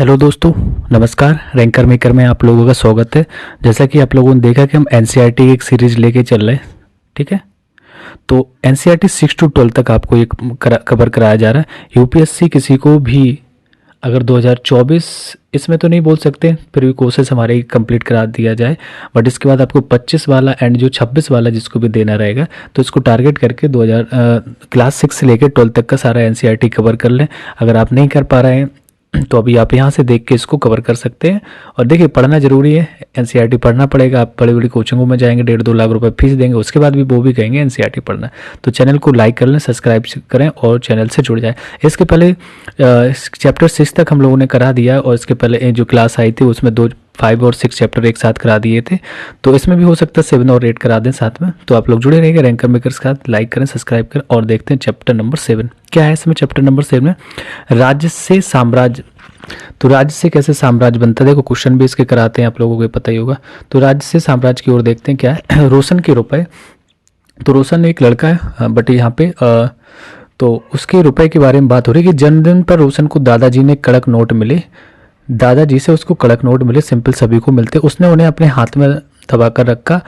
Hello दोस्तों, नमस्कार। Ranker maker में आप लोगों का स्वागत है। जैसा कि आप लोगों ने देखा कि हम एनसीईआरटी की एक सीरीज लेके चल रहे हैं, ठीक है। तो एनसीईआरटी 6 to 12 तक आपको ये कवर कराया जा रहा है। यूपीएससी किसी को भी अगर 2024 इसमें तो नहीं बोल सकते, फिर भी कोर्सेज हमारे कंप्लीट करा दिया जाए, बट इसके बाद आपको 25 वाला एंड जो 26 वाला जिसको भी देना रहेगा, तो इसको टारगेट करके 2000 क्लास 6 से लेकर 12 तक का सारा एनसीईआरटी कवर कर लें। अगर आप नहीं कर पा रहे हैं तो अभी आप यहाँ से देख के इसको कवर कर सकते हैं। और देखिए, पढ़ना जरूरी है, एनसीईआरटी पढ़ना पड़ेगा। आप बड़ी बड़ी कोचिंगों में जाएंगे, 1.5-2 लाख रुपए फीस देंगे, उसके बाद भी वो भी कहेंगे एनसीईआरटी पढ़ना है। तो चैनल को लाइक कर लें, सब्सक्राइब करें और चैनल से जुड़ जाएं। इसके पहले चैप्टर 6 तक हम लोगों ने करा दिया, और इसके पहले जो क्लास आई थी उसमें 5 और 6 चैप्टर एक साथ करा दिए थे। तो इसमें भी हो सकता है 7 और 8 करा दें साथ में। तो आप लोग जुड़े रहिएगा रैंकर मेकर के साथ। लाइक करें, सब्सक्राइब करें और देखते हैं चैप्टर नंबर 7 क्या है। इसमें चैप्टर नंबर 7 में राज्य से साम्राज्य। तो राज्य से कैसे साम्राज्य बनता है, देखो क्वेश्चन भी इसके कराते हैं, आप लोगों को पता ही होगा। तो राज्य से साम्राज्य की ओर देखते हैं क्या है। रोशन के रुपए। तो रोशन एक लड़का है, बट यहाँ पे तो उसके रुपए के बारे में बात हो रही है कि जन्मदिन पर रोशन को दादाजी ने कड़क नोट मिले। दादाजी से उसको कड़क नोट मिले, सिंपल सभी को मिलते। उसने उन्हें अपने हाथ में दबा कर रखा।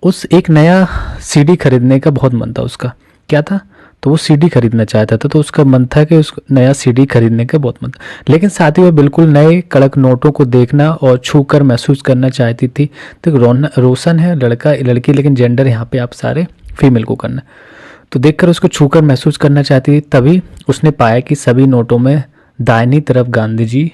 उस एक नया सीडी खरीदने का बहुत मन था उसका। क्या था? तो वो सीडी खरीदना चाहता था। तो उसका मन था कि उस नया सीडी खरीदने का बहुत मन था, लेकिन साथ ही वह बिल्कुल नए कड़क नोटों को देखना और छूकर महसूस करना चाहती थी। तो रोशन है लड़का लड़की, लेकिन जेंडर यहाँ पे आप सारे फीमेल को करना। तो देखकर उसको छूकर महसूस करना चाहती थी। तभी उसने पाया कि सभी नोटों में दाहिनी तरफ गांधी जी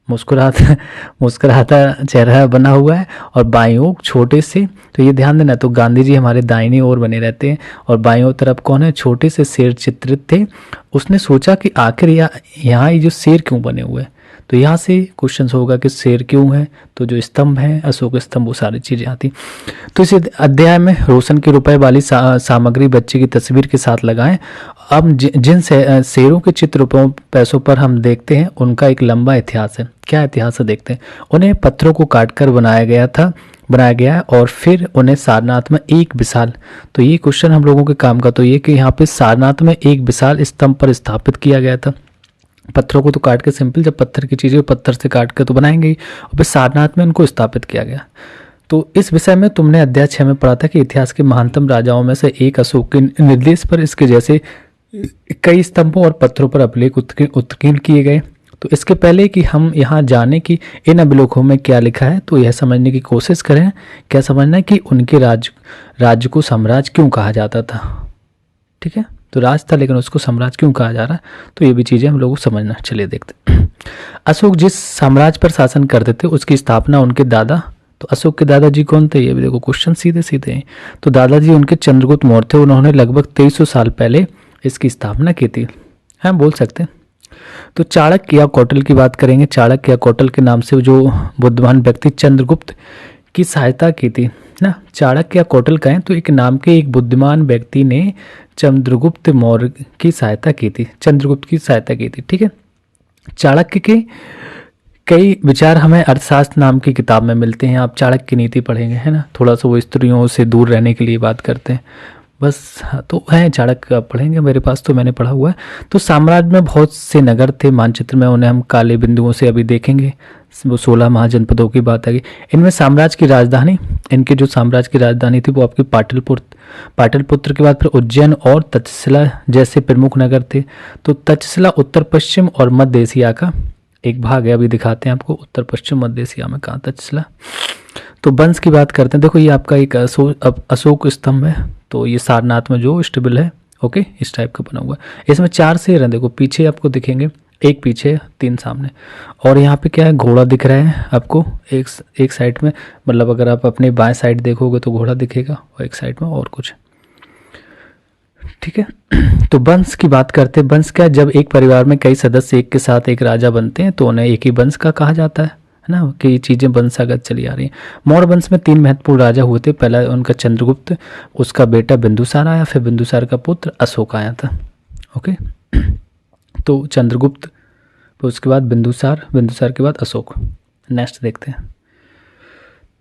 मुस्कुराता मुस्कुराता चेहरा बना हुआ है, और बाईं ओर छोटे से, तो ये ध्यान देना, तो गांधी जी हमारे दाहिनी ओर बने रहते हैं और बाईं ओर तरफ कौन है, छोटे से शेर चित्रित थे। उसने सोचा कि आखिर यहाँ ये जो शेर क्यों बने हुए हैं। तो यहाँ से क्वेश्चन होगा कि शेर क्यों है। तो जो स्तंभ है, अशोक स्तंभ, वो सारी चीज़ें आती। तो इस अध्याय में रोशन के रुपए वाली सामग्री बच्चे की तस्वीर के साथ लगाएं। अब जिन शेरों के चित्र रुपयों पैसों पर हम देखते हैं, उनका एक लंबा इतिहास है। क्या इतिहास है देखते हैं। उन्हें पत्थरों को काटकर बनाया गया है, और फिर उन्हें सारनाथ में एक विशाल, तो ये क्वेश्चन हम लोगों के काम का तो ये कि यहाँ पे सारनाथ में एक विशाल स्तंभ पर स्थापित किया गया था। पत्थरों को तो काट के, सिंपल, जब पत्थर की चीज़ें पत्थर से काट के तो बनाएंगे ही, और फिर सारनाथ में उनको स्थापित किया गया। तो इस विषय में तुमने अध्याय 6 में पढ़ा था कि इतिहास के महानतम राजाओं में से एक अशोक के निर्देश पर इसके जैसे कई स्तंभों और पत्थरों पर अभिलेख उत्कीर्ण किए गए। तो इसके पहले कि हम यहाँ जाने कि इन अभिलेखों में क्या लिखा है, तो यह समझने की कोशिश करें। क्या समझना है कि उनके राज्य को साम्राज्य क्यों कहा जाता था। ठीक है, तो राज था लेकिन उसको साम्राज्य क्यों कहा जा रहा है, तो ये भी चीज़ें हम लोगों को समझना। चलिए देखते हैं। अशोक जिस साम्राज्य पर शासन करते थे उसकी स्थापना उनके दादा, तो अशोक के दादाजी कौन थे, ये भी देखो क्वेश्चन सीधे सीधे हैं। तो दादाजी उनके चंद्रगुप्त मौर्य थे। उन्होंने लगभग 2300 साल पहले इसकी स्थापना की थी, हम बोल सकते हैं। तो चाणक्य या कौटिल्य की बात करेंगे। चाणक्य या कौटिल्य के नाम से जो बुद्धिमान व्यक्ति चंद्रगुप्त की सहायता की थी ना, चाणक्य या कौटिल्य कहें तो एक नाम के एक बुद्धिमान व्यक्ति ने चंद्रगुप्त मौर्य की सहायता की थी, चंद्रगुप्त की सहायता की थी। ठीक है, चाणक्य के कई विचार हमें अर्थशास्त्र नाम की किताब में मिलते हैं। आप चाणक्य की नीति पढ़ेंगे, है ना। थोड़ा सा वो स्त्रियों से दूर रहने के लिए बात करते हैं, बस। तो है चाणक्य पढ़ेंगे, मेरे पास तो मैंने पढ़ा हुआ है। तो साम्राज्य में बहुत से नगर थे। मानचित्र में उन्हें हम काले बिंदुओं से अभी देखेंगे। वो 16 महाजनपदों की बात है। इनमें साम्राज्य की राजधानी, इनके जो साम्राज्य की राजधानी थी वो आपकी पाटलिपुत्र के बाद फिर उज्जैन और तक्षशिला जैसे प्रमुख नगर थे। तो तक्षशिला उत्तर पश्चिम और मध्य एशिया का एक भाग है। अभी दिखाते हैं आपको उत्तर पश्चिम मध्य एशिया में कहाँ तक्षशिला। तो वंश की बात करते हैं। देखो ये आपका एक अशोक स्तंभ है। तो ये सारनाथ में जो स्टेबल है, ओके, इस टाइप का बना हुआ है। इसमें 4 शेर हैं, देखो पीछे आपको दिखेंगे, एक पीछे 3 सामने। और यहाँ पे क्या है, घोड़ा दिख रहा है आपको एक साइड में, मतलब अगर आप अपने बाएं साइड देखोगे तो घोड़ा दिखेगा, और एक साइड में और कुछ। ठीक है, तो वंश की बात करते हैं। वंश क्या, जब एक परिवार में कई सदस्य एक के साथ एक राजा बनते हैं तो उन्हें एक ही वंश का कहा जाता है ना, कि ये चीज़ें वंशागत चली आ रही हैं। मौर्य वंश में 3 महत्वपूर्ण राजा हुए थे। पहला उनका चंद्रगुप्त, उसका बेटा बिंदुसार आया, फिर बिंदुसार का पुत्र अशोक आया था। ओके, तो चंद्रगुप्त, फिर उसके बाद बिंदुसार के बाद अशोक। नेक्स्ट देखते हैं।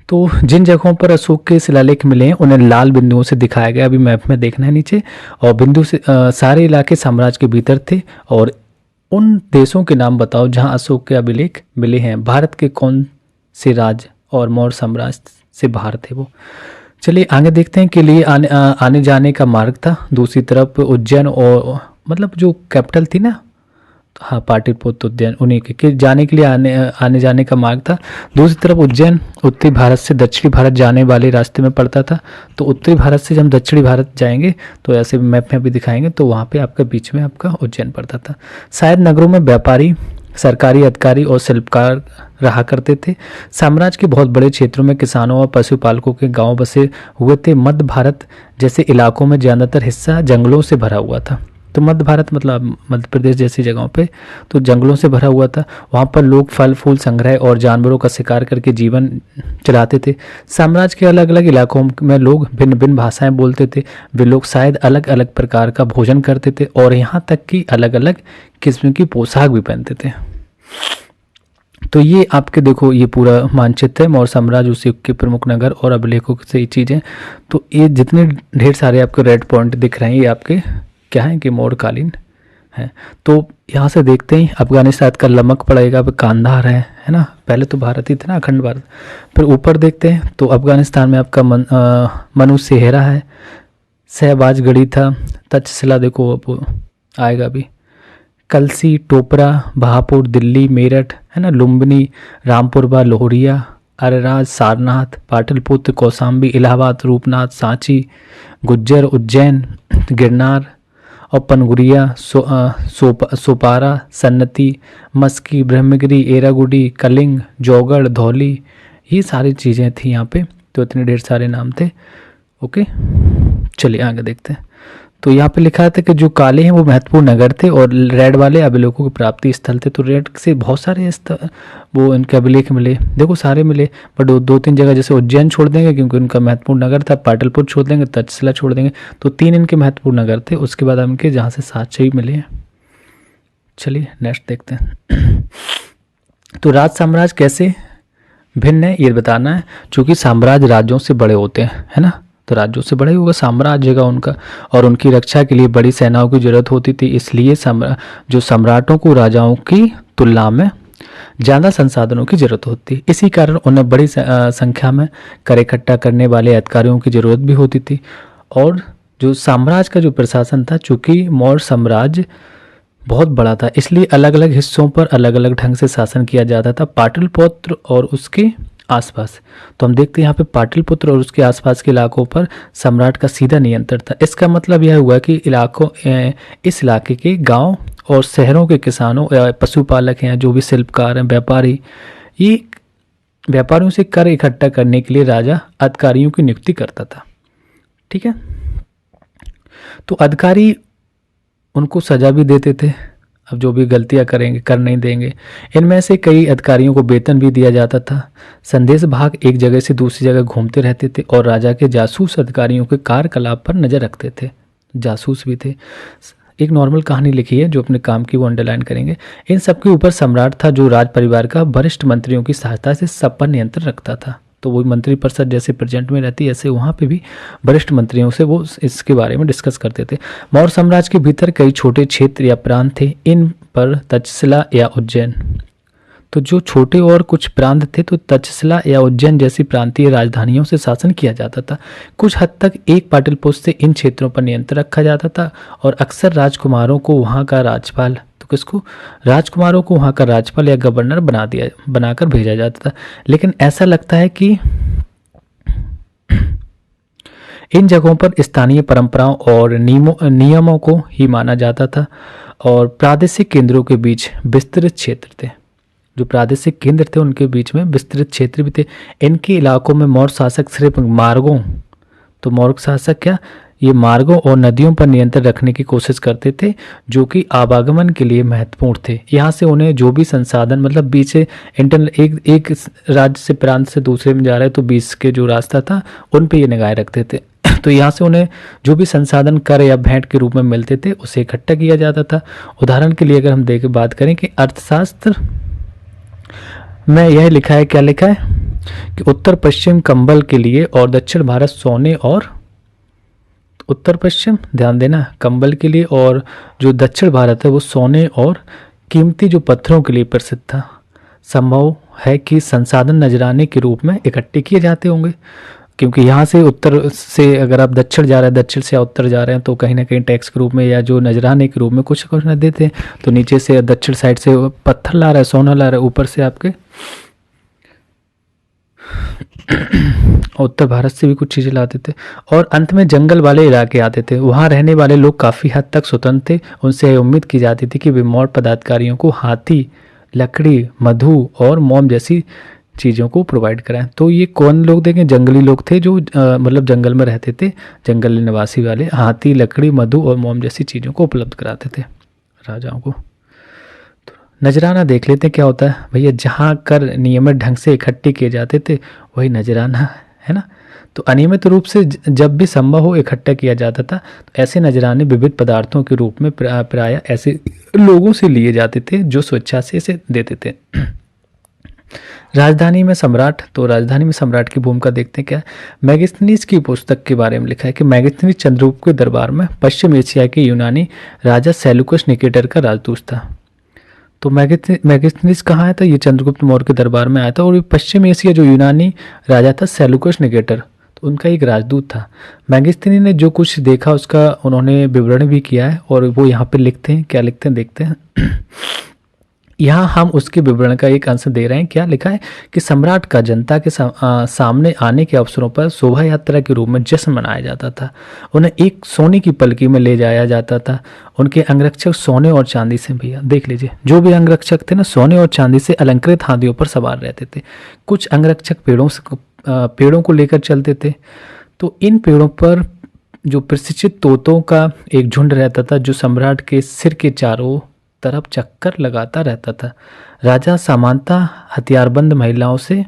तो जिन जगहों पर अशोक के शिलालेख मिले हैं उन्हें लाल बिंदुओं से दिखाया गया, अभी मैप में देखना है नीचे। और बिंदु से सारे इलाके साम्राज्य के भीतर थे, और उन देशों के नाम बताओ जहां अशोक के अभिलेख मिले हैं। भारत के कौन से राज्य और मौर्य साम्राज्य से बाहर थे वो। चलिए आगे देखते हैं। के लिए आने जाने का मार्ग था। दूसरी तरफ उज्जैन और मतलब जो कैपिटल थी ना, हाँ पाटलिपुत्र उज्जैन, उन्हीं के जाने के लिए आने जाने का मार्ग था। दूसरी तरफ उज्जैन उत्तरी भारत से दक्षिणी भारत जाने वाले रास्ते में पड़ता था। तो उत्तरी भारत से जब हम दक्षिणी भारत जाएंगे तो ऐसे मैप में भी दिखाएंगे, तो वहाँ पे आपका बीच में आपका उज्जैन पड़ता था। शायद नगरों में व्यापारी, सरकारी अधिकारी और शिल्पकार रहा करते थे। साम्राज्य के बहुत बड़े क्षेत्रों में किसानों और पशुपालकों के गांव बसे हुए थे। मध्य भारत जैसे इलाकों में ज़्यादातर हिस्सा जंगलों से भरा हुआ था। तो मध्य भारत मतलब मध्य प्रदेश जैसी जगहों पे तो जंगलों से भरा हुआ था। वहाँ पर लोग फल फूल संग्रह और जानवरों का शिकार करके जीवन चलाते थे। साम्राज्य के अलग अलग इलाकों में लोग भिन्न भिन्न भाषाएं बोलते थे। वे लोग शायद अलग अलग प्रकार का भोजन करते थे और यहाँ तक कि अलग अलग किस्म की पोशाक भी पहनते थे। तो ये आपके देखो ये पूरा मानचित्र है मौर्य साम्राज्य, उस युग के प्रमुख नगर और अभिलेखों से ये चीज़ें। तो ये जितने ढेर सारे आपके रेड पॉइंट दिख रहे हैं ये आपके क्या है कि मौर्यकालीन है। तो यहाँ से देखते ही अफगानिस्तान का लमक पड़ेगा, अब कांधार है ना। पहले तो भारत ही था ना, अखंड भारत। फिर ऊपर देखते हैं तो अफगानिस्तान में आपका मनु सेहरा है, शहबाज गढ़ी था, तक्षशिला देखो अब आएगा भी, कलसी, टोपरा, बहापुर, दिल्ली, मेरठ है ना, लुम्बिनी, रामपुरबा, लोहरिया, अरराज, सारनाथ, पाटलिपुत्र, कौशाम्बी, इलाहाबाद, रूपनाथ, सांची, गुज्जर, उज्जैन, गिरनार और पनगुरिया, सोपारा, सन्नति, मस्की, ब्रह्मगिरी, एरागुडी, कलिंग, जौगढ़, धौली, ये सारी चीज़ें थी यहाँ पे। तो इतने ढेर सारे नाम थे। ओके चलिए आगे देखते हैं। तो यहाँ पे लिखा था कि जो काले हैं वो महत्वपूर्ण नगर थे और रेड वाले अभिलेखों के प्राप्ति स्थल थे। तो रेड से बहुत सारे वो इनके अभिलेख मिले, देखो सारे मिले, बट दो तीन जगह जैसे उज्जैन छोड़ देंगे क्योंकि उनका महत्वपूर्ण नगर था, पाटलिपुत्र छोड़ देंगे, तक्षशिला छोड़ देंगे। तो 3 इनके महत्वपूर्ण नगर थे। उसके बाद इनके जहाँ से 7 ही मिले हैं। चलिए नेक्स्ट देखते हैं। तो राज साम्राज्य कैसे भिन्न है ये बताना है। चूँकि साम्राज्य राज्यों से बड़े होते हैं है ना, तो राज्यों से बड़ा ही होगा साम्राज्य का उनका, और उनकी रक्षा के लिए बड़ी सेनाओं की जरूरत होती थी। इसलिए जो सम्राटों को राजाओं की तुलना में ज़्यादा संसाधनों की जरूरत होती है। इसी कारण उन्हें बड़ी संख्या में कर इकट्ठा करने वाले अधिकारियों की जरूरत भी होती थी। और जो साम्राज्य का जो प्रशासन था, चूँकि मौर्य साम्राज्य बहुत बड़ा था इसलिए अलग अलग हिस्सों पर अलग अलग ढंग से शासन किया जाता था। पाटलिपुत्र और उसके आसपास, तो हम देखते हैं यहाँ पे पाटलिपुत्र और उसके आसपास के इलाकों पर सम्राट का सीधा नियंत्रण था। इसका मतलब यह हुआ कि इस इलाके के गांव और शहरों के किसानों या पशुपालक हैं, जो भी शिल्पकार हैं, व्यापारी, ये व्यापारियों से कर इकट्ठा करने के लिए राजा अधिकारियों की नियुक्ति करता था। ठीक है, तो अधिकारी उनको सजा भी देते थे, अब जो भी गलतियां करेंगे कर नहीं देंगे। इनमें से कई अधिकारियों को वेतन भी दिया जाता था। संदेश भाग एक जगह से दूसरी जगह घूमते रहते थे और राजा के जासूस अधिकारियों के कार्यकलाप पर नजर रखते थे। जासूस भी थे। एक नॉर्मल कहानी लिखी है, जो अपने काम की वो अंडरलाइन करेंगे। इन सबके ऊपर सम्राट था, जो राज परिवार का वरिष्ठ मंत्रियों की सहायता से सब पर नियंत्रण रखता था। तो वही मंत्री परिषद जैसे प्रेजेंट में रहती है, ऐसे वहाँ पे भी वरिष्ठ मंत्रियों से वो इसके बारे में डिस्कस करते थे। मौर्य साम्राज्य के भीतर कई छोटे क्षेत्र या प्रांत थे, इन पर तक्षशिला या उज्जैन, तो जो छोटे और कुछ प्रांत थे तो तक्षशिला या उज्जैन जैसी प्रांतीय राजधानियों से शासन किया जाता था। कुछ हद तक एक पाटलिपुत्र से इन क्षेत्रों पर नियंत्रण रखा जाता था और अक्सर राजकुमारों को वहाँ का राज्यपाल, तो किसको, राजकुमारों को वहाँ का राज्यपाल या गवर्नर बनाकर भेजा जाता था। लेकिन ऐसा लगता है कि इन जगहों पर स्थानीय परंपराओं और नियमों को ही माना जाता था और प्रादेशिक केंद्रों के बीच विस्तृत क्षेत्र थे। जो प्रादेशिक केंद्र थे उनके बीच में विस्तृत क्षेत्र भी थे। इनके इलाकों में मौर्य शासक सिर्फ मार्गों, तो मौर्य शासक क्या, ये मार्गों और नदियों पर नियंत्रण रखने की कोशिश करते थे, जो कि आवागमन के लिए महत्वपूर्ण थे। यहाँ से उन्हें जो भी संसाधन, मतलब बीच से एक राज्य से प्रांत से दूसरे में जा रहे तो बीच के जो रास्ता था उन पे ये निगाह रखते थे। तो यहाँ से उन्हें जो भी संसाधन कर या भेंट के रूप में मिलते थे उसे इकट्ठा किया जाता था। उदाहरण के लिए अगर हम बात करें कि अर्थशास्त्र में यह लिखा है, क्या लिखा है कि उत्तर पश्चिम कंबल के लिए और दक्षिण भारत सोने, और उत्तर पश्चिम ध्यान देना कंबल के लिए, और जो दक्षिण भारत है वो सोने और कीमती जो पत्थरों के लिए प्रसिद्ध था। संभव है कि संसाधन नजराने के रूप में इकट्ठे किए जाते होंगे, क्योंकि यहाँ से उत्तर से अगर आप दक्षिण जा रहे हैं, दक्षिण से उत्तर जा रहे हैं, तो कहीं ना कहीं टैक्स के रूप में या जो नजराने के रूप में कुछ कुछ न देते हैं। तो नीचे से दक्षिण साइड से पत्थर ला रहा है, सोना ला रहा है, ऊपर से आपके उत्तर भारत से भी कुछ चीज़ें लाते थे। और अंत में जंगल वाले इलाके आते थे। वहाँ रहने वाले लोग काफ़ी हद तक स्वतंत्र थे। उनसे यह उम्मीद की जाती थी कि वे मौर्य पदाधिकारियों को हाथी, लकड़ी, मधु और मोम जैसी चीज़ों को प्रोवाइड कराएं। तो ये कौन लोग देखें, जंगली लोग थे जो मतलब जंगल में रहते थे, जंगल निवासी वाले हाथी, लकड़ी, मधु और मोम जैसी चीज़ों को उपलब्ध कराते थे राजाओं को। तो नजराना देख लेते हैं क्या होता है भैया। जहाँ कर नियमित ढंग से इकट्ठे किए जाते थे वही नजराना है ना। तो अनियमित रूप से जब भी संभव हो इकट्ठा किया जाता था, तो ऐसे नजराने विविध पदार्थों के रूप में प्रायः ऐसे लोगों से लिए जाते थे जो स्वेच्छा से इसे देते थे। राजधानी में सम्राट, तो राजधानी में सम्राट की भूमिका देखते हैं क्या है। मैगस्थनीज की पुस्तक के बारे में लिखा है कि मैगस्थनीज चंद्रगुप्त के दरबार में पश्चिम एशिया के यूनानी राजा सेल्यूकस निकेटर का राजदूत था। तो मैगस्थनीज कहाँ आया था, ये चंद्रगुप्त मौर्य के दरबार में आया था। और पश्चिम एशिया जो यूनानी राजा था सेल्यूकस निकेटर, तो उनका एक राजदूत था। मैगस्थनी ने जो कुछ देखा उसका उन्होंने विवरण भी किया है, और वो यहाँ पे लिखते हैं, क्या लिखते हैं देखते हैं। यहाँ हम उसके विवरण का एक अंश दे रहे हैं। क्या लिखा है कि सम्राट का जनता के सामने आने के अवसरों पर शोभा यात्रा के रूप में जश्न मनाया जाता था। उन्हें एक सोने की पलकी में ले जाया जाता था। उनके अंगरक्षक सोने और चांदी से, भैया देख लीजिए, जो भी अंगरक्षक थे ना, सोने और चांदी से अलंकृत हाथियों पर सवार रहते थे। कुछ अंगरक्षक पेड़ों को लेकर चलते थे। तो इन पेड़ों पर जो प्रशिक्षित तोतों का एक झुंड रहता था, जो सम्राट के सिर के चारों तरफ चक्कर लगाता रहता था। राजा सामान्यतः हथियारबंद महिलाओं से,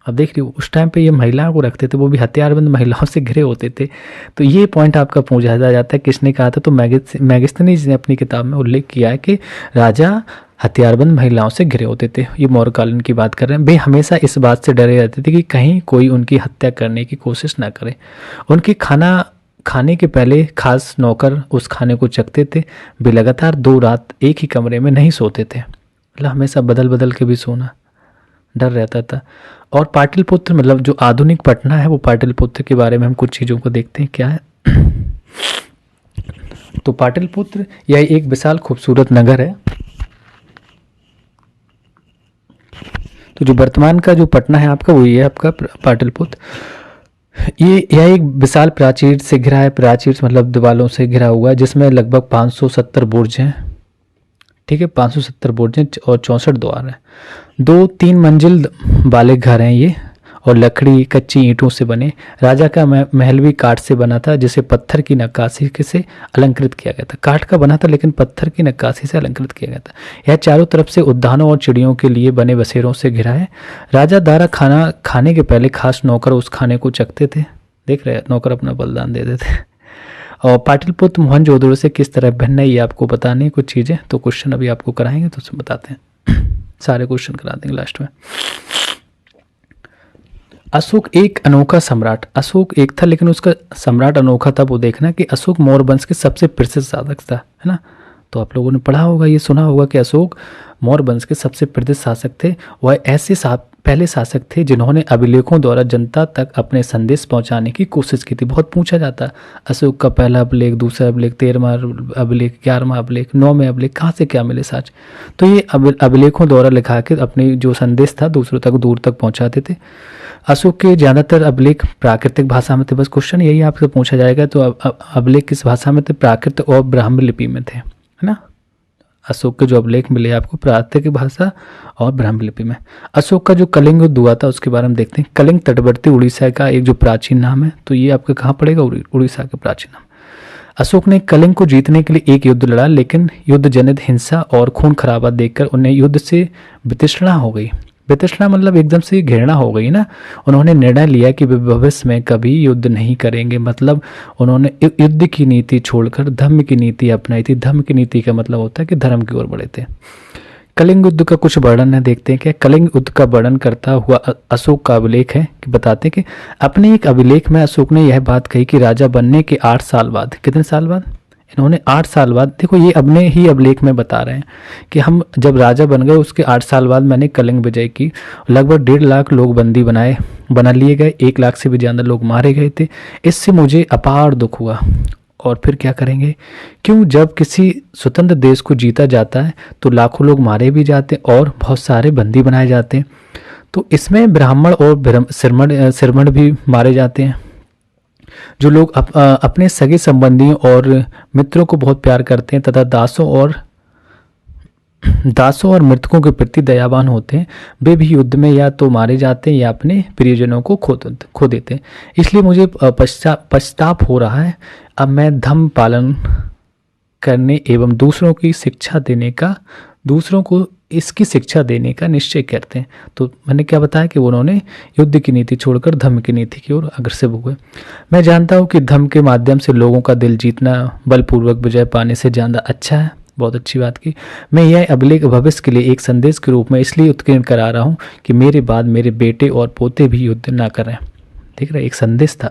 अब देख रही उस टाइम पे ये महिलाओं को रखते थे, वो भी हथियारबंद महिलाओं से घिरे होते थे। तो ये पॉइंट आपका पूछा जाता है किसने कहा था, तो मैगस्थनीज ने अपनी किताब में उल्लेख किया है कि राजा हथियारबंद महिलाओं से घिरे होते थे। ये मौर्यकालीन की बात कर रहे हैं। वे हमेशा इस बात से डरे रहते थे कि कहीं कोई उनकी हत्या करने की कोशिश ना करे। उनके खाने के पहले खास नौकर उस खाने को चखते थे। वे लगातार 2 रात एक ही कमरे में नहीं सोते थे, मतलब हमेशा बदल बदल के भी सोना, डर रहता था। और पाटलिपुत्र, मतलब जो आधुनिक पटना है, वो पाटलिपुत्र के बारे में हम कुछ चीज़ों को देखते हैं क्या है। तो पाटलिपुत्र यह एक विशाल खूबसूरत नगर है। तो जो वर्तमान का जो पटना है आपका, वो ये है आपका पाटलिपुत्र। यह एक विशाल प्राचीर से घिरा है। प्राचीर मतलब दीवालों से घिरा हुआ है, जिसमें लगभग 570 बुर्ज हैं। ठीक है, 570 बुर्ज हैं और 64 द्वार हैं। 2-3 मंजिल वाले घर हैं ये, और लकड़ी कच्ची ईंटों से बने। राजा का महल भी काठ से बना था, जिसे पत्थर की नक्काशी से अलंकृत किया गया था। काठ का बना था लेकिन पत्थर की नक्काशी से अलंकृत किया गया था। यह चारों तरफ से उद्यानों और चिड़ियों के लिए बने बसेरों से घिरा है। राजा द्वारा खाना खाने के पहले खास नौकर उस खाने को चखते थे। देख रहे हैं, नौकर अपना बलिदान दे देते। और पाटलिपुत्र मोहनजोदड़ो से किस तरह भिन्न है, ये आपको बताने कुछ चीज़ें। तो क्वेश्चन अभी आपको कराएंगे तो उसमें बताते हैं। सारे क्वेश्चन करा देंगे लास्ट में। अशोक एक अनोखा सम्राट। अशोक एक था लेकिन उसका सम्राट अनोखा था। वो देखना कि अशोक मौर्य वंश के सबसे प्रसिद्ध शासक था, है ना। तो आप लोगों ने पढ़ा होगा, ये सुना होगा कि अशोक मौर्य वंश के सबसे प्रसिद्ध शासक थे। वह ऐसे पहले शासक थे जिन्होंने अभिलेखों द्वारा जनता तक अपने संदेश पहुंचाने की कोशिश की थी। बहुत पूछा जाता है अशोक का पहला अभिलेख, दूसरा अभिलेख, 13वां अभिलेख, 11वां अभिलेख, 9वें अभिलेख, कहाँ से क्या मिले सच। तो ये अभिलेखों द्वारा लिखा के अपनी जो संदेश था दूसरों तक, दूर तक पहुंचाते थे। अशोक के ज़्यादातर अभिलेख प्राकृतिक भाषा में थे। बस क्वेश्चन यही आपसे पूछा जाएगा, तो अभिलेख किस भाषा में थे, प्राकृत और ब्राह्मी लिपि में थे, है ना। अशोक के जो अभिलेख मिले आपको प्राकृतिक भाषा और ब्राह्मी लिपि में। अशोक का जो कलिंग युद्ध हुआ था उसके बारे में देखते हैं। कलिंग तटवर्ती उड़ीसा का एक जो प्राचीन नाम है, तो ये आपका कहाँ पड़ेगा, उड़ीसा का प्राचीन नाम। अशोक ने कलिंग को जीतने के लिए एक युद्ध लड़ा, लेकिन युद्ध जनित हिंसा और खून खराबा देखकर उन्हें युद्ध से वितृष्णा हो गई। वितृष्णा मतलब एकदम से घृणा हो गई ना। उन्होंने निर्णय लिया कि वे भविष्य में कभी युद्ध नहीं करेंगे। मतलब उन्होंने युद्ध की नीति छोड़कर धर्म की नीति अपनाई थी। धर्म की नीति का मतलब होता है कि धर्म की ओर बढ़े थे। कलिंग युद्ध का कुछ वर्णन है, देखते हैं क्या। कलिंग युद्ध का वर्णन करता हुआ अशोक का अभिलेख है कि बताते हैं कि अपने एक अभिलेख में अशोक ने यह बात कही कि राजा बनने के 8 साल बाद, कितने साल बाद, इन्होंने 8 साल बाद, देखो ये अपने ही अभिलेख में बता रहे हैं कि हम जब राजा बन गए उसके 8 साल बाद मैंने कलिंग विजय की, लगभग 1.5 लाख लोग बंदी बना लिए गए, 1 लाख से भी ज़्यादा लोग मारे गए थे। इससे मुझे अपार दुख हुआ। और फिर क्या करेंगे, क्यों जब किसी स्वतंत्र देश को जीता जाता है तो लाखों लोग मारे भी जाते हैं और बहुत सारे बंदी बनाए जाते हैं। तो इसमें ब्राह्मण और सिरमण भी मारे जाते हैं। जो लोग अपने सगे संबंधियों और मित्रों को बहुत प्यार करते हैं तथा दासों और मृतकों के प्रति दयावान होते हैं, वे भी युद्ध में या तो मारे जाते हैं या अपने प्रियजनों को खो देते हैं। इसलिए मुझे पश्चाताप हो रहा है। अब मैं धम्म पालन करने एवं दूसरों को इसकी शिक्षा देने का निश्चय करते हैं। तो मैंने क्या बताया कि उन्होंने युद्ध की नीति छोड़कर धम्म की नीति की ओर अग्रसर हुए। मैं जानता हूँ कि धम्म के माध्यम से लोगों का दिल जीतना बलपूर्वक विजय पाने से ज़्यादा अच्छा है। बहुत अच्छी बात की। मैं यह अभिलेख भविष्य के लिए एक संदेश के रूप में इसलिए उत्कीर्ण करा रहा हूँ कि मेरे बाद मेरे बेटे और पोते भी युद्ध ना करें। ठीक है, एक संदेश था।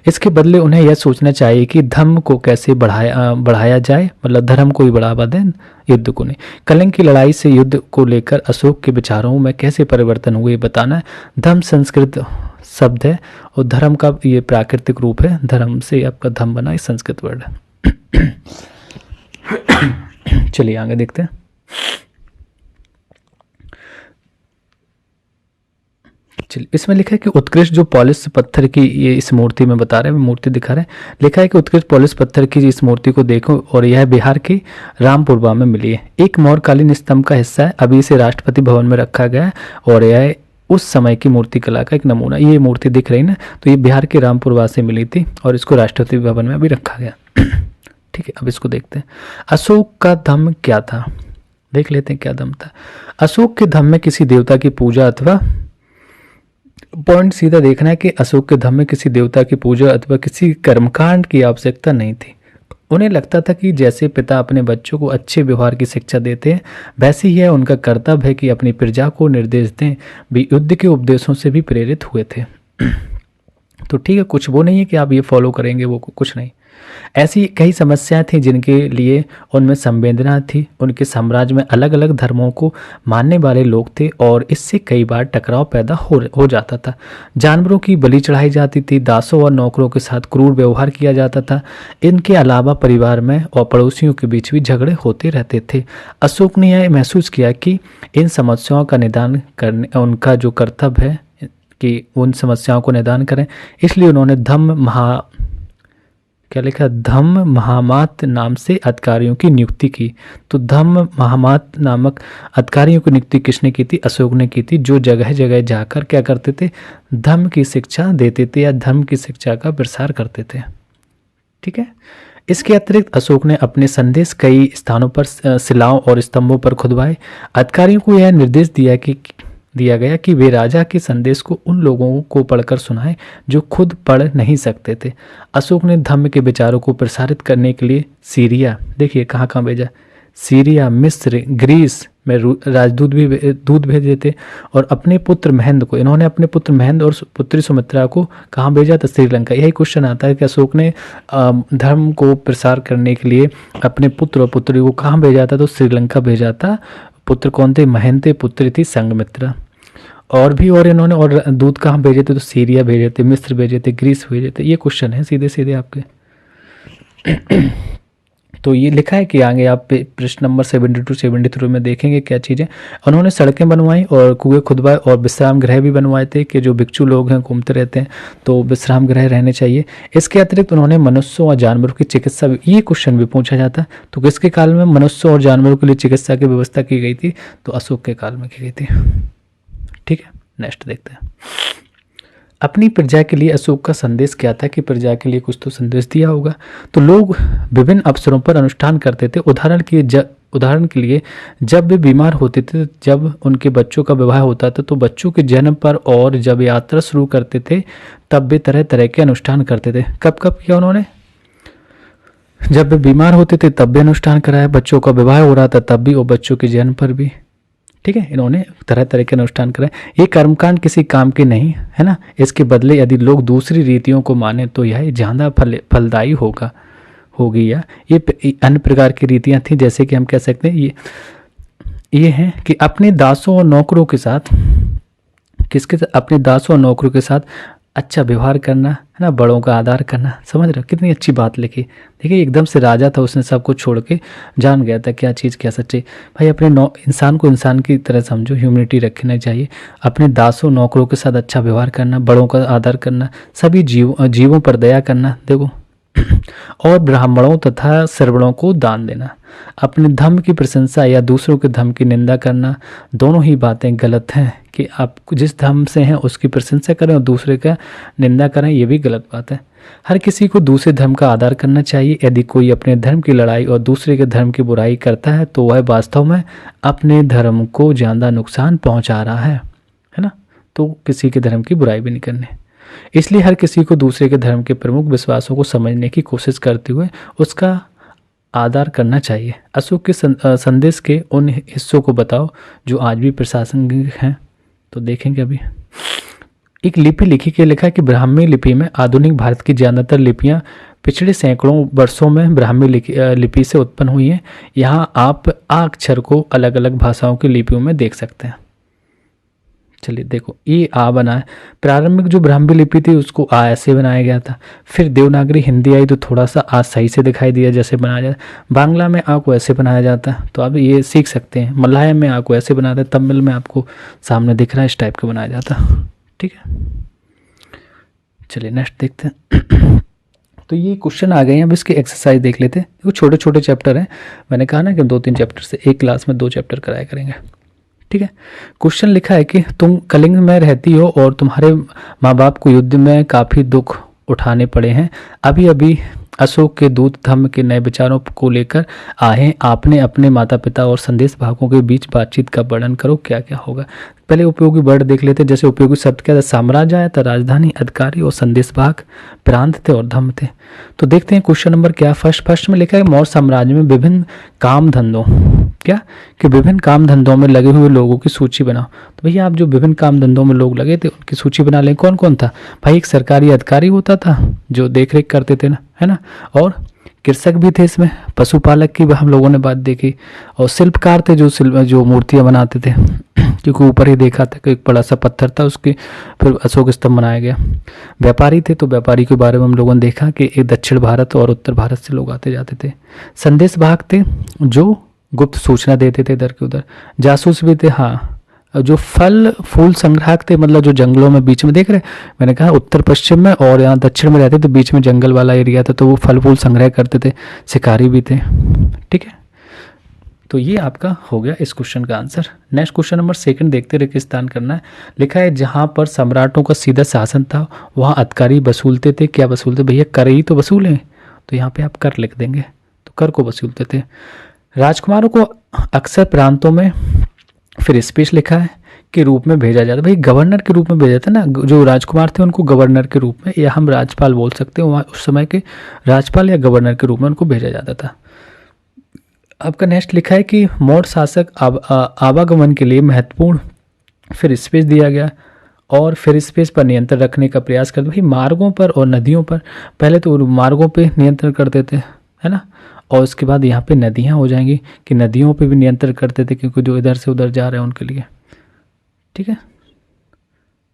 इसके बदले उन्हें यह सोचना चाहिए कि धर्म को कैसे बढ़ाया जाए, मतलब धर्म को ही बढ़ावा दें, युद्ध को नहीं। कलिंग की लड़ाई से युद्ध को लेकर अशोक के विचारों में कैसे परिवर्तन हुए बताना है। धर्म संस्कृत शब्द है और धर्म का ये प्राकृतिक रूप है। धर्म से आपका धर्म बना, ये संस्कृत वर्ड है। चलिए आगे देखते हैं। चलिए, इसमें लिखा है कि उत्कृष्ट जो पॉलिश पत्थर की, ये इस मूर्ति में बता रहे हैं, मूर्ति दिखा रहे हैं। लिखा है कि उत्कृष्ट पॉलिश पत्थर की इस मूर्ति को देखो और यह बिहार के रामपुरवा में मिली है। एक मौर्यकालीन स्तंभ का हिस्सा है। अभी इसे राष्ट्रपति भवन में रखा गया है और यह उस समय की मूर्ति कला का एक नमूना। ये मूर्ति दिख रही ना, तो ये बिहार के रामपुरवा से मिली थी और इसको राष्ट्रपति भवन में अभी रखा गया। ठीक है, अब इसको देखते हैं। अशोक का धम्म क्या था, देख लेते हैं क्या धम्म था। अशोक के धम्म में किसी देवता की पूजा अथवा, पॉइंट सीधा देखना है कि अशोक के धम्म में किसी देवता की पूजा अथवा किसी कर्मकांड की आवश्यकता नहीं थी। उन्हें लगता था कि जैसे पिता अपने बच्चों को अच्छे व्यवहार की शिक्षा देते हैं, वैसे ही यह उनका कर्तव्य है कि अपनी प्रजा को निर्देश दें। भी युद्ध के उपदेशों से भी प्रेरित हुए थे। तो ठीक है, कुछ वो नहीं है कि आप ये फॉलो करेंगे, वो कुछ नहीं। ऐसी कई समस्याएं थी जिनके लिए उनमें संवेदना थी। उनके साम्राज्य में अलग अलग धर्मों को मानने वाले लोग थे और इससे कई बार टकराव पैदा हो जाता था। जानवरों की बलि चढ़ाई जाती थी, दासों और नौकरों के साथ क्रूर व्यवहार किया जाता था। इनके अलावा परिवार में और पड़ोसियों के बीच भी झगड़े होते रहते थे। अशोक ने यह महसूस किया कि इन समस्याओं का निदान करने उनका जो कर्तव्य है कि उन समस्याओं को निदान करें। इसलिए उन्होंने धम्म महामात नाम से अधिकारियों की नियुक्ति की। तो धम्म महामात नामक अधिकारियों की नियुक्ति किसने की थी? अशोक ने की थी, जो जगह जगह जाकर क्या करते थे? धम्म की शिक्षा देते थे या धम्म की शिक्षा का प्रसार करते थे। ठीक है, इसके अतिरिक्त अशोक ने अपने संदेश कई स्थानों पर शिलाओं और स्तंभों पर खुदवाए। अधिकारियों को यह निर्देश दिया गया कि वे राजा के संदेश को उन लोगों को पढ़कर सुनाएं जो खुद पढ़ नहीं सकते थे। अशोक ने धम्म के विचारों को प्रसारित करने के लिए सीरिया, देखिए कहाँ कहाँ भेजा, सीरिया, मिस्र, ग्रीस में दूत भेजे थे। और अपने पुत्र महेंद्र को, इन्होंने अपने पुत्र महेंद्र और पुत्री सुमित्रा को कहाँ भेजा था? श्रीलंका। यही क्वेश्चन आता है कि अशोक ने धर्म को प्रसार करने के लिए अपने पुत्र और पुत्री को कहाँ भेजा था? तो श्रीलंका भेजा था। पुत्र कौन थे? महेंद्र, पुत्री थी संघमित्रा। और इन्होंने और दूत कहाँ भेजे थे? तो सीरिया भेजे थे, मिस्र भेजे थे, ग्रीस भेजे थे। ये क्वेश्चन है सीधे सीधे आपके। तो ये लिखा है कि आगे आप प्रश्न नंबर 72-73 में देखेंगे क्या चीज़ें। उन्होंने सड़कें बनवाई और कुएं खुदवाए और विश्राम गृह भी बनवाए थे कि जो भिक्षु लोग हैं घूमते रहते हैं तो विश्राम गृह रहने चाहिए। इसके अतिरिक्त उन्होंने मनुष्यों और जानवरों की चिकित्सा, ये क्वेश्चन भी पूछा जाता है, तो किसके काल में मनुष्यों और जानवरों के लिए चिकित्सा की व्यवस्था की गई थी? तो अशोक के काल में की गई थी। ठीक है, नेक्स्ट देखते हैं। अपनी प्रजा के लिए अशोक का संदेश क्या था? कि प्रजा के लिए कुछ तो संदेश दिया होगा। तो लोग विभिन्न अवसरों पर अनुष्ठान करते थे। उदाहरण के लिए जब वे बीमार होते थे, जब उनके बच्चों का विवाह होता था, तो बच्चों के जन्म पर, और जब यात्रा शुरू करते थे तब वे तरह तरह के अनुष्ठान करते थे। कब कब किया उन्होंने? जब वे बीमार होते थे तब भी अनुष्ठान कराया, बच्चों का विवाह हो रहा था तब भी, और बच्चों के जन्म पर भी। ठीक है, इन्होंने तरह तरह के अनुष्ठान कराए। ये कर्मकांड किसी काम के नहीं है ना। इसके बदले यदि लोग दूसरी रीतियों को माने तो यह ज़्यादा फलदायी होगी, या ये अन्य प्रकार की रीतियां थी, जैसे कि हम कह सकते हैं ये है कि अपने दासों और नौकरों के साथ, किसके साथ, अपने दासों और नौकरों के साथ अच्छा व्यवहार करना, है ना, बड़ों का आदर करना। समझ रहे हो कितनी अच्छी बात लिखी। देखिए एकदम से राजा था, उसने सब कुछ छोड़ के जान गया था क्या चीज़ क्या सच्ची। भाई अपने इंसान को इंसान की तरह समझो, ह्यूमैनिटी रखना चाहिए। अपने दासों नौकरों के साथ अच्छा व्यवहार करना, बड़ों का आदर करना, सभी जीवों पर दया करना, देखो और ब्राह्मणों तथा श्रवणों को दान देना। अपने धर्म की प्रशंसा या दूसरों के धर्म की निंदा करना, दोनों ही बातें गलत हैं। कि आप जिस धर्म से हैं उसकी प्रशंसा करें और दूसरे का निंदा करें, ये भी गलत बात है। हर किसी को दूसरे धर्म का आदर करना चाहिए। यदि कोई अपने धर्म की लड़ाई और दूसरे के धर्म की बुराई करता है तो वह वास्तव में अपने धर्म को ज़्यादा नुकसान पहुंचा रहा है ना। तो किसी के धर्म की बुराई भी नहीं करनी। इसलिए हर किसी को दूसरे के धर्म के प्रमुख विश्वासों को समझने की कोशिश करते हुए उसका आदर करना चाहिए। अशोक के संदेश के उन हिस्सों को बताओ जो आज भी प्रासंगिक हैं। तो देखेंगे अभी एक लिपि लिखी के लिखा कि ब्राह्मी लिपि में आधुनिक भारत की ज़्यादातर लिपियां पिछले सैकड़ों वर्षों में ब्राह्मी लिपि से उत्पन्न हुई हैं। यहाँ आप आ अक्षर को अलग अलग भाषाओं की लिपियों में देख सकते हैं। चलिए देखो, ये आ बना है। प्रारंभिक जो ब्राह्मी लिपि थी उसको आ ऐसे बनाया गया था। फिर देवनागरी हिंदी आई तो थोड़ा सा आ सही से दिखाई दिया जैसे बनाया जाता। बांग्ला में आ को ऐसे बनाया जाता है, तो आप ये सीख सकते हैं। मलयालम में आ को ऐसे बनाते हैं, तमिल में आपको सामने दिख रहा है इस टाइप का बनाया जाता। ठीक है, चलिए नेक्स्ट देखते हैं। तो ये क्वेश्चन आ गए हैं, अब इसकी एक्सरसाइज देख लेते हैं। देखो छोटे छोटे चैप्टर हैं, मैंने कहा ना कि 2-3 चैप्टर से एक क्लास में 2 चैप्टर कराया करेंगे। ठीक है, क्वेश्चन लिखा है कि तुम कलिंग में रहती हो और तुम्हारे माँ बाप को युद्ध में काफ़ी दुख उठाने पड़े हैं। अभी अभी अशोक के दूत धम्म के नए विचारों को लेकर आए। आपने अपने माता पिता और संदेश भागों के बीच बातचीत का वर्णन करो, क्या क्या होगा। पहले उपयोगी वर्ड देख लेते हैं। जैसे उपयोगी शब्द क्या था, साम्राज्य आया था, राजधानी, अधिकारी और संदेश भाग प्रांत थे और धम्म थे। तो देखते हैं क्वेश्चन नंबर क्या। फर्स्ट में लिखा है मौर्य साम्राज्य में विभिन्न काम धंधों, क्या कि विभिन्न काम धंधों में लगे हुए लोगों की सूची बनाओ। तो भैया आप जो विभिन्न काम धंधों में लोग लगे थे उनकी सूची बना लें। कौन कौन था भाई, एक सरकारी अधिकारी होता था जो देख रेख करते थे ना, है ना, और कृषक भी थे इसमें, पशुपालक की हम लोगों ने बात देखी, और शिल्पकार थे जो मूर्तियां बनाते थे, क्योंकि ऊपर ही देखा था कि एक बड़ा सा पत्थर था, उसके फिर अशोक स्तंभ बनाया गया। व्यापारी थे, तो व्यापारी के बारे में हम लोगों ने देखा कि एक दक्षिण भारत और उत्तर भारत से लोग आते जाते थे। संदेश भाग थे जो गुप्त सूचना देते थे इधर के उधर। जासूस भी थे, हाँ। जो फल फूल संग्राहक थे, मतलब जो जंगलों में बीच में देख रहे, मैंने कहा उत्तर पश्चिम में और यहाँ दक्षिण में रहते थे, बीच में जंगल वाला एरिया था, तो वो फल फूल संग्रह करते थे, शिकारी भी थे। ठीक है, तो ये आपका हो गया इस क्वेश्चन का आंसर। नेक्स्ट क्वेश्चन नंबर 2 देखते रेगिस्तान करना है। लिखा है जहाँ पर सम्राटों का सीधा शासन था वहाँ अधिकारी वसूलते थे, क्या वसूलते भैया, कर ही तो वसूले। तो यहाँ पे आप कर लिख देंगे, तो कर को वसूलते थे। राजकुमारों को अक्सर प्रांतों में, फिर स्पेस लिखा है के रूप में भेजा जाता। भाई गवर्नर के रूप में भेजा था ना, जो राजकुमार थे उनको गवर्नर के रूप में, या हम राजपाल बोल सकते हैं, वहाँ उस समय के राजपाल या गवर्नर के रूप में उनको भेजा जाता था। आपका नेक्स्ट लिखा है कि मौर्य शासक आवागमन के लिए महत्वपूर्ण, फिर स्पेस दिया गया, और फिर स्पेस पर नियंत्रण रखने का प्रयास करते। भाई मार्गों पर और नदियों पर, पहले तो मार्गों पे नियंत्रण करते थे, है ना, और उसके बाद यहाँ पे नदियाँ हो जाएंगी कि नदियों पे भी नियंत्रण करते थे, क्योंकि जो इधर से उधर जा रहे हैं उनके लिए। ठीक है,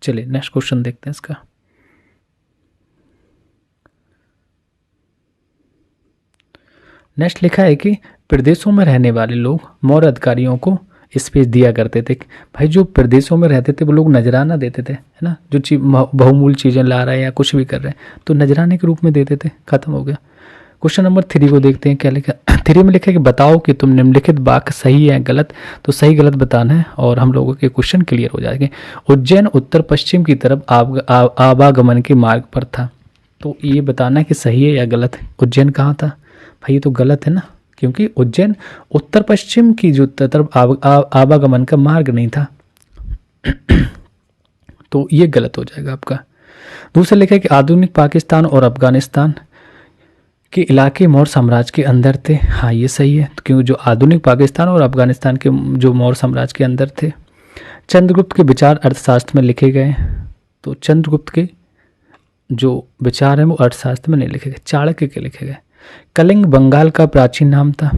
चलिए नेक्स्ट क्वेश्चन देखते हैं इसका। नेक्स्ट लिखा है कि प्रदेशों में रहने वाले लोग मौर्य अधिकारियों को स्पेस दिया करते थे। भाई जो प्रदेशों में रहते थे वो लोग नजराना देते थे, है ना, जो बहुमूल्य चीज़ें ला रहे हैं या कुछ भी कर रहे हैं तो नजराने के रूप में देते थे। खत्म हो गया। क्वेश्चन नंबर 3 को देखते हैं क्या लिखा। 3 में लिखा है कि बताओ कि तुम निम्नलिखित वाक्य सही है गलत। तो सही गलत बताना है और हम लोगों के क्वेश्चन क्लियर हो जाएंगे। उज्जैन उत्तर पश्चिम की तरफ आवागमन के मार्ग पर था। तो ये बताना है कि सही है या गलत है। उज्जैन कहाँ था भाई, ये तो गलत है ना, क्योंकि उज्जैन उत्तर पश्चिम की जो तरफ आवागमन का मार्ग नहीं था। तो ये गलत हो जाएगा आपका। दूसरा लिखा है कि आधुनिक पाकिस्तान और अफगानिस्तान के इलाके मौर्य साम्राज्य के अंदर थे। हाँ ये सही है, क्योंकि जो आधुनिक पाकिस्तान और अफगानिस्तान के जो मौर्य साम्राज्य के अंदर थे। चंद्रगुप्त के विचार अर्थशास्त्र में लिखे गए। तो चंद्रगुप्त के जो विचार हैं वो अर्थशास्त्र में नहीं लिखे गए, चाणक्य के लिखे गए। कलिंग बंगाल का प्राचीन नाम था,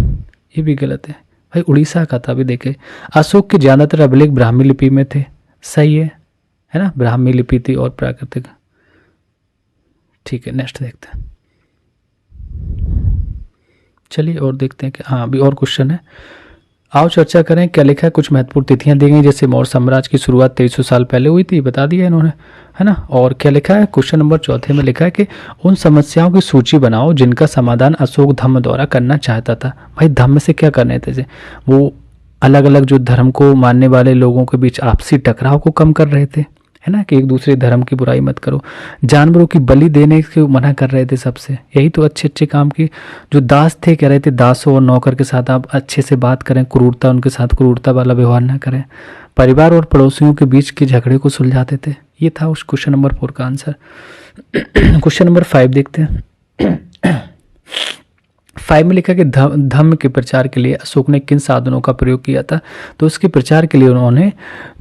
ये भी गलत है भाई, उड़ीसा का था। अभी देखे अशोक के ज़्यादातर अभिलेख ब्राह्मी लिपि में थे, सही है ना, ब्राह्मी लिपि थी और प्राकृतिक। ठीक है, नेक्स्ट देखते हैं। चलिए और देखते हैं कि हाँ अभी और क्वेश्चन है। आओ चर्चा करें, क्या लिखा है, कुछ महत्वपूर्ण तिथियां दी गई, जैसे मौर्य साम्राज्य की शुरुआत 2300 साल पहले हुई थी, बता दिया इन्होंने, है ना। और क्या लिखा है, क्वेश्चन नंबर 4 में लिखा है कि उन समस्याओं की सूची बनाओ जिनका समाधान अशोक धम्म द्वारा करना चाहता था। भाई धम्म से क्या करने थे, वो अलग अलग जो धर्म को मानने वाले लोगों के बीच आपसी टकराव को कम कर रहे थे, है ना, कि एक दूसरे धर्म की बुराई मत करो। जानवरों की बलि देने से मना कर रहे थे सबसे, यही तो अच्छे अच्छे काम की। जो दास थे कह रहे थे दासों और नौकर के साथ आप अच्छे से बात करें, क्रूरता उनके साथ क्रूरता वाला व्यवहार ना करें। परिवार और पड़ोसियों के बीच के झगड़े को सुलझाते थे। ये था उस क्वेश्चन नंबर 4 का आंसर। क्वेश्चन नंबर 5 देखते हैं। 5 में लिखा कि धम्म के प्रचार के लिए अशोक ने किन साधनों का प्रयोग किया था। तो उसके प्रचार के लिए उन्होंने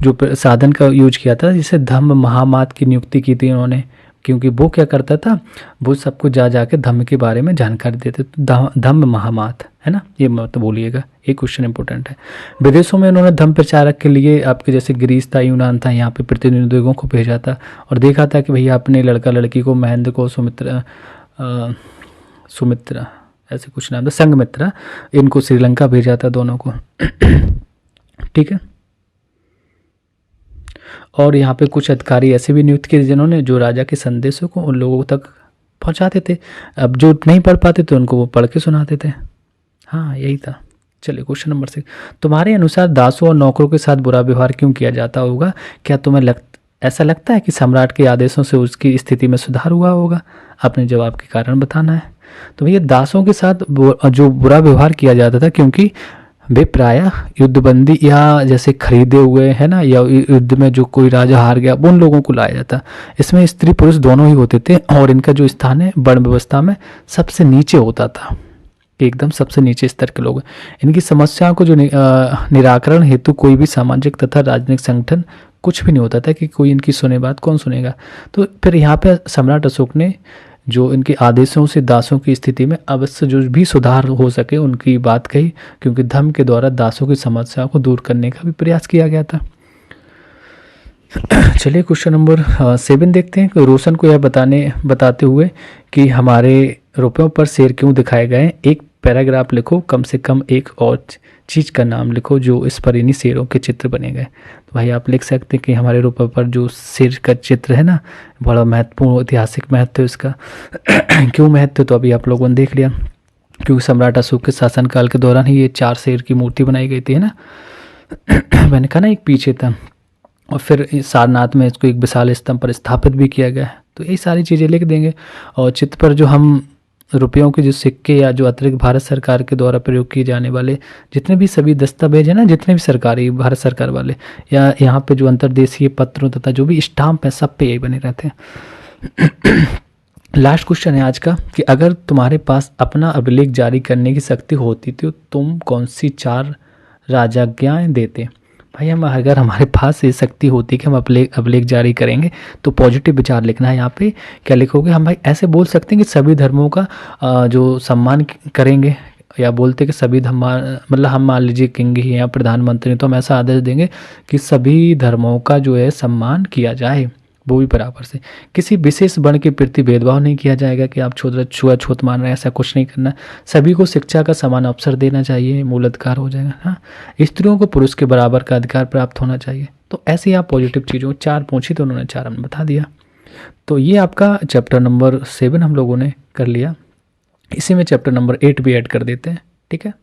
जो साधन का यूज किया था, जिसे धम्म महामात की नियुक्ति की थी उन्होंने, क्योंकि वो क्या करता था, वो सबको जा जाके धम्म के बारे में जानकारी देते। धम्म महामात, है ना, ये मत बोलिएगा, ये क्वेश्चन इंपॉर्टेंट है। विदेशों में उन्होंने धम्म प्रचारक के लिए आपके जैसे ग्रीस था, यूनान था, यहाँ पे प्रतिनिधियों को भेजा था और देखा था कि भैया अपने लड़का लड़की को, महेंद्र को सुमित्रा ऐसे कुछ नाम था, संघमित्रा, इनको श्रीलंका भेजा था दोनों को। ठीक है। और यहाँ पे कुछ अधिकारी ऐसे भी नियुक्त किए जिन्होंने जो राजा के संदेशों को उन लोगों तक पहुँचाते थे। अब जो नहीं पढ़ पाते तो उनको वो पढ़ के सुनाते थे। हाँ यही था। चलिए क्वेश्चन नंबर 6, तुम्हारे अनुसार दासों और नौकरों के साथ बुरा व्यवहार क्यों किया जाता होगा? क्या तुम्हें ऐसा लगता है कि सम्राट के आदेशों से उसकी स्थिति में सुधार हुआ होगा? अपने जवाब के कारण बताना है। तो भैया दासों के साथ जो बुरा व्यवहार किया जाता था क्योंकि वे प्रायः युद्धबंदी या जैसे खरीदे हुए, है ना, या युद्ध में जो कोई राजा हार गया उन लोगों को लाया जाता। इसमें स्त्री पुरुष दोनों ही होते थे और इनका जो स्थान है वर्ण व्यवस्था में सबसे नीचे होता था, एकदम सबसे नीचे स्तर के लोग। इनकी समस्याओं को जो निराकरण हेतु कोई भी सामाजिक तथा राजनीतिक संगठन कुछ भी नहीं होता था कि कोई इनकी सुने बात, कौन सुनेगा। तो फिर यहाँ पे सम्राट अशोक ने जो इनके आदेशों से दासों की स्थिति में अवश्य जो भी सुधार हो सके उनकी बात कही, क्योंकि धम्म के द्वारा दासों की समस्या को दूर करने का भी प्रयास किया गया था। चलिए क्वेश्चन नंबर 7 देखते हैं। रोशन को यह बताते हुए कि हमारे रुपयों पर शेर क्यों दिखाए गए, एक पैराग्राफ लिखो, कम से कम एक और चीज़ का नाम लिखो जो इस पर इन्हीं शेरों के चित्र बने गए। तो भाई आप लिख सकते हैं कि हमारे रुपये पर जो शेर का चित्र है ना, बड़ा महत्वपूर्ण ऐतिहासिक महत्व है उसका। क्यों महत्व, तो अभी आप लोगों ने देख लिया, क्योंकि सम्राट अशोक के शासनकाल के दौरान ही ये 4 शेर की मूर्ति बनाई गई थी, है ना। मैंने कहा ना एक पीछे था, और फिर सारनाथ में इसको एक विशाल स्तंभ पर स्थापित भी किया गया है। तो ये सारी चीज़ें लिख देंगे। और चित्र पर जो हम रुपयों के जो सिक्के या जो अतिरिक्त भारत सरकार के द्वारा प्रयोग किए जाने वाले जितने भी सभी दस्तावेज हैं ना, जितने भी सरकारी भारत सरकार वाले, या यहाँ पे जो अंतर्देशीय पत्रों तथा जो भी स्टाम्प है सब पे यही बने रहते हैं। लास्ट क्वेश्चन है आज का कि अगर तुम्हारे पास अपना अभिलेख जारी करने की शक्ति होती तो तुम कौन सी 4 राजाज्ञाएं देते? भाई हम अगर हमारे पास ये शक्ति होती कि हम अभिलेख जारी करेंगे तो पॉजिटिव विचार लिखना है। यहाँ पे क्या लिखोगे? हम भाई ऐसे बोल सकते हैं कि सभी धर्मों का जो सम्मान करेंगे, या बोलते कि सभी धर्म, मतलब हम मान लीजिए किंग ही या प्रधानमंत्री, तो हम ऐसा आदेश देंगे कि सभी धर्मों का जो है सम्मान किया जाए, वो भी बराबर से। किसी विशेष वर्ण के प्रति भेदभाव नहीं किया जाएगा कि आप छुआछूत मान रहे हैं, ऐसा कुछ नहीं करना। सभी को शिक्षा का समान अवसर देना चाहिए, मूल अधिकार हो जाएगा। हाँ, स्त्रियों को पुरुष के बराबर का अधिकार प्राप्त होना चाहिए। तो ऐसे ही आप पॉजिटिव चीज़ों 4 पूछी तो उन्होंने 4 हमने बता दिया। तो ये आपका चैप्टर नंबर 7 हम लोगों ने कर लिया। इसी में चैप्टर नंबर 8 भी ऐड कर देते हैं, ठीक है।